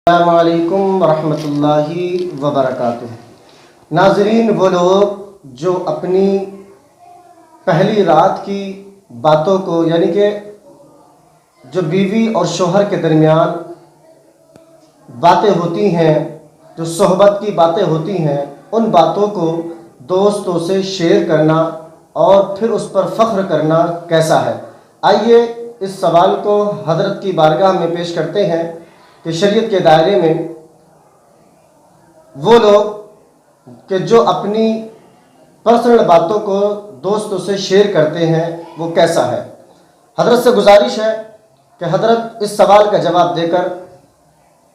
السلام علیکم ورحمۃ اللہ وبرکاتہ۔ ناظرین، وہ لوگ جو اپنی پہلی رات کی باتوں کو، یعنی کہ جو بیوی اور شوہر کے درمیان باتیں ہوتی ہیں، جو صحبت کی باتیں ہوتی ہیں، ان باتوں کو دوستوں سے شیئر کرنا اور پھر اس پر فخر کرنا کیسا ہے؟ آئیے اس سوال کو حضرت کی بارگاہ میں پیش کرتے ہیں کہ شریعت کے دائرے میں وہ لوگ کہ جو اپنی پرسنل باتوں کو دوستوں سے شیئر کرتے ہیں وہ کیسا ہے؟ حضرت سے گزارش ہے کہ حضرت اس سوال کا جواب دے کر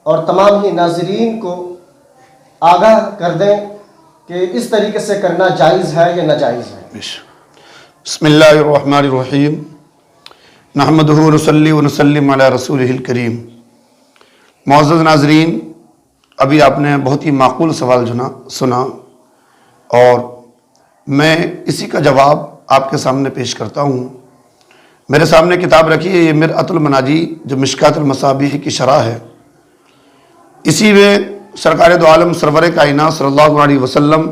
اور تمام ہی ناظرین کو آگاہ کر دیں کہ اس طریقے سے کرنا جائز ہے یا ناجائز ہے۔ بسم اللہ الرحمن الرحیم، نحمدہ ونصلی ونسلم علی رسولہ الکریم۔ معزز ناظرین، ابھی آپ نے بہت ہی معقول سوال سنا اور میں اسی کا جواب آپ کے سامنے پیش کرتا ہوں۔ میرے سامنے کتاب رکھی ہے، یہ مرآۃ المناجی جو مشکاۃ المصابیح کی شرح ہے۔ اسی میں سرکار دو عالم سرور کائنات صلی اللہ علیہ وسلم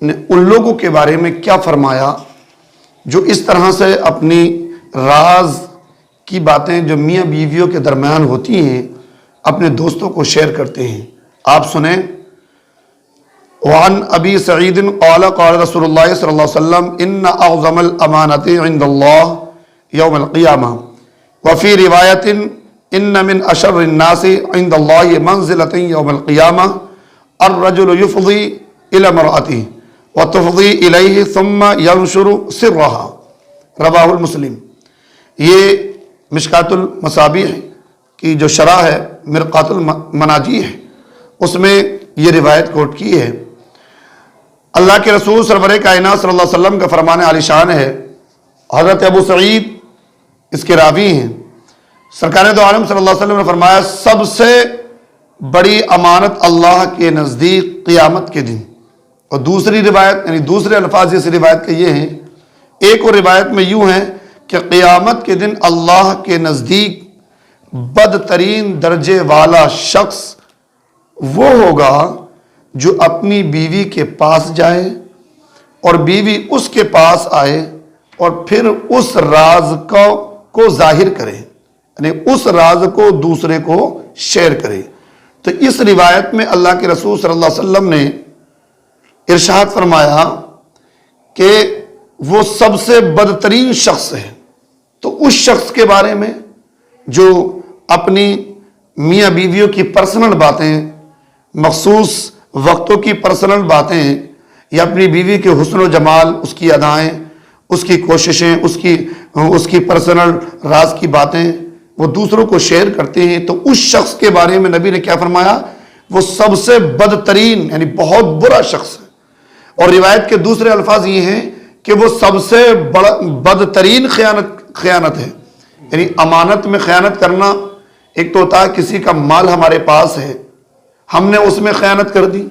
نے ان لوگوں کے بارے میں کیا فرمایا جو اس طرح سے اپنی راز کی باتیں جو میاں بیویوں کے درمیان ہوتی ہیں اپنے دوستوں کو شیئر کرتے ہیں۔ آپ سنیں، وعن ابی سعید قال قال رسول اللہ صلی اللہ علیہ وسلم ان اعظم الامانۃ عند اللہ یوم القیامہ وفی روایت ان من اشر الناس عند اللہ منزلۃ یوم القیامہ الرجل یفضی الی امرأته وتفضی الیہ ثم ینشر سرها، رواہ المسلم۔ یہ مشکاۃ المصابیح کی جو شرح ہے، مرقات المناجی ہے، اس میں یہ روایت کوٹ کی ہے۔ اللہ کے رسول سرور کائنات صلی اللہ علیہ وسلم کا فرمان عالی شان ہے۔ حضرت ابو سعید اس کے راوی ہیں۔ سرکار دو عالم صلی اللہ علیہ وسلم نے فرمایا، سب سے بڑی امانت اللہ کے نزدیک قیامت کے دن، اور دوسری روایت یعنی دوسرے الفاظ اس روایت کے یہ ہیں، ایک اور روایت میں یوں ہے کہ قیامت کے دن اللہ کے نزدیک بدترین درجے والا شخص وہ ہوگا جو اپنی بیوی کے پاس جائے اور بیوی اس کے پاس آئے اور پھر اس راز کو ظاہر کرے، یعنی اس راز کو دوسرے کو شیئر کرے۔ تو اس روایت میں اللہ کے رسول صلی اللہ علیہ وسلم نے ارشاد فرمایا کہ وہ سب سے بدترین شخص ہے۔ تو اس شخص کے بارے میں جو اپنی میاں بیویوں کی پرسنل باتیں، مخصوص وقتوں کی پرسنل باتیں، یا اپنی بیوی کے حسن و جمال، اس کی ادائیں، اس کی کوششیں، اس کی پرسنل راز کی باتیں وہ دوسروں کو شیئر کرتے ہیں، تو اس شخص کے بارے میں نبی نے کیا فرمایا؟ وہ سب سے بدترین یعنی بہت برا شخص ہے۔ اور روایت کے دوسرے الفاظ یہ ہیں کہ وہ سب سے بدترین خیانت ہے۔ یعنی امانت میں خیانت کرنا، ایک تو ہوتا ہے کسی کا مال ہمارے پاس ہے، ہم نے اس میں خیانت کر دی،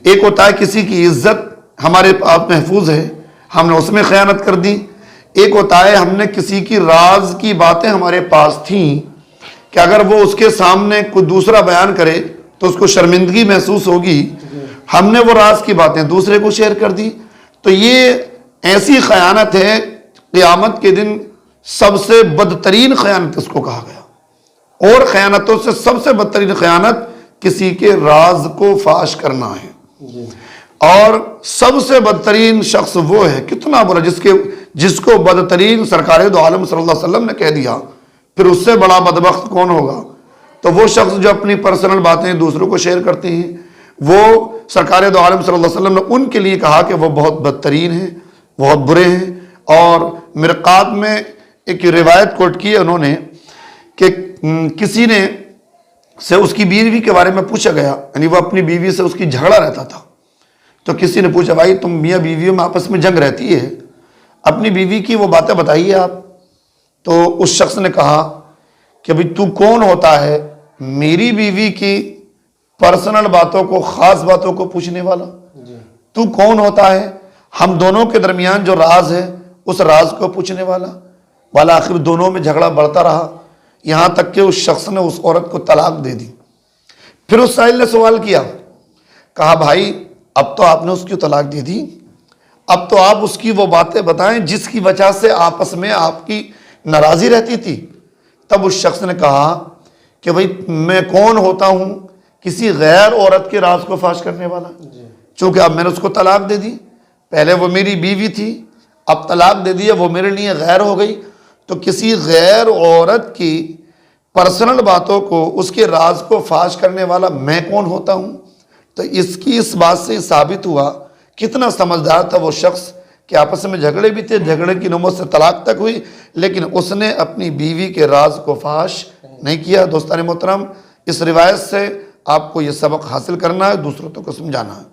ایک ہوتا ہے کسی کی عزت ہمارے پاس محفوظ ہے، ہم نے اس میں خیانت کر دی، ایک ہوتا ہے ہم نے کسی کی راز کی باتیں ہمارے پاس تھیں کہ اگر وہ اس کے سامنے کوئی دوسرا بیان کرے تو اس کو شرمندگی محسوس ہوگی، ہم نے وہ راز کی باتیں دوسرے کو شیئر کر دی۔ تو یہ ایسی خیانت ہے، قیامت کے دن سب سے بدترین خیانت اس کو کہا گیا۔ اور خیانتوں سے سب سے بدترین خیانت کسی کے راز کو فاش کرنا ہے۔ اور سب سے بدترین شخص وہ ہے، کتنا برا، جس کو بدترین سرکار دو عالم صلی اللہ علیہ وسلم نے کہہ دیا، پھر اس سے بڑا بدبخت کون ہوگا؟ تو وہ شخص جو اپنی پرسنل باتیں دوسروں کو شیئر کرتے ہیں، وہ سرکار دو عالم صلی اللہ علیہ وسلم نے ان کے لیے کہا کہ وہ بہت بدترین ہیں، بہت برے ہیں۔ اور مرقات میں ایک روایت کوٹ کی ہے انہوں نے کہ کسی نے سے اس کی بیوی کے بارے میں پوچھا گیا، یعنی وہ اپنی بیوی سے اس کی جھگڑا رہتا تھا، تو کسی نے پوچھا، بھائی تم میاں بیویوں میں آپس میں جنگ رہتی ہے، اپنی بیوی کی وہ باتیں بتائیے آپ۔ تو اس شخص نے کہا کہ بھئی تو کون ہوتا ہے میری بیوی کی پرسنل باتوں کو، خاص باتوں کو پوچھنے والا؟ تو کون ہوتا ہے ہم دونوں کے درمیان جو راز ہے اس راز کو پوچھنے والا؟ والا آخر دونوں میں جھگڑا بڑھتا رہا، یہاں تک کہ اس شخص نے اس عورت کو طلاق دے دی۔ پھر اس سائل نے سوال کیا، کہا بھائی اب تو آپ نے اس کی طلاق دے دی، اب تو آپ اس کی وہ باتیں بتائیں جس کی وجہ سے آپس میں آپ کی ناراضی رہتی تھی۔ تب اس شخص نے کہا کہ بھئی میں کون ہوتا ہوں کسی غیر عورت کے راز کو فاش کرنے والا، چونکہ اب میں نے اس کو طلاق دے دی، پہلے وہ میری بیوی تھی، اب طلاق دے دیا، وہ میرے لیے غیر ہو گئی، تو کسی غیر عورت کی پرسنل باتوں کو، اس کے راز کو فاش کرنے والا میں کون ہوتا ہوں؟ تو اس بات سے ثابت ہوا کتنا سمجھدار تھا وہ شخص کہ آپس میں جھگڑے بھی تھے، جھگڑے کی نوبت سے طلاق تک ہوئی، لیکن اس نے اپنی بیوی کے راز کو فاش نہیں کیا۔ دوستان محترم، اس روایت سے آپ کو یہ سبق حاصل کرنا ہے، دوسروں کو سمجھانا ہے۔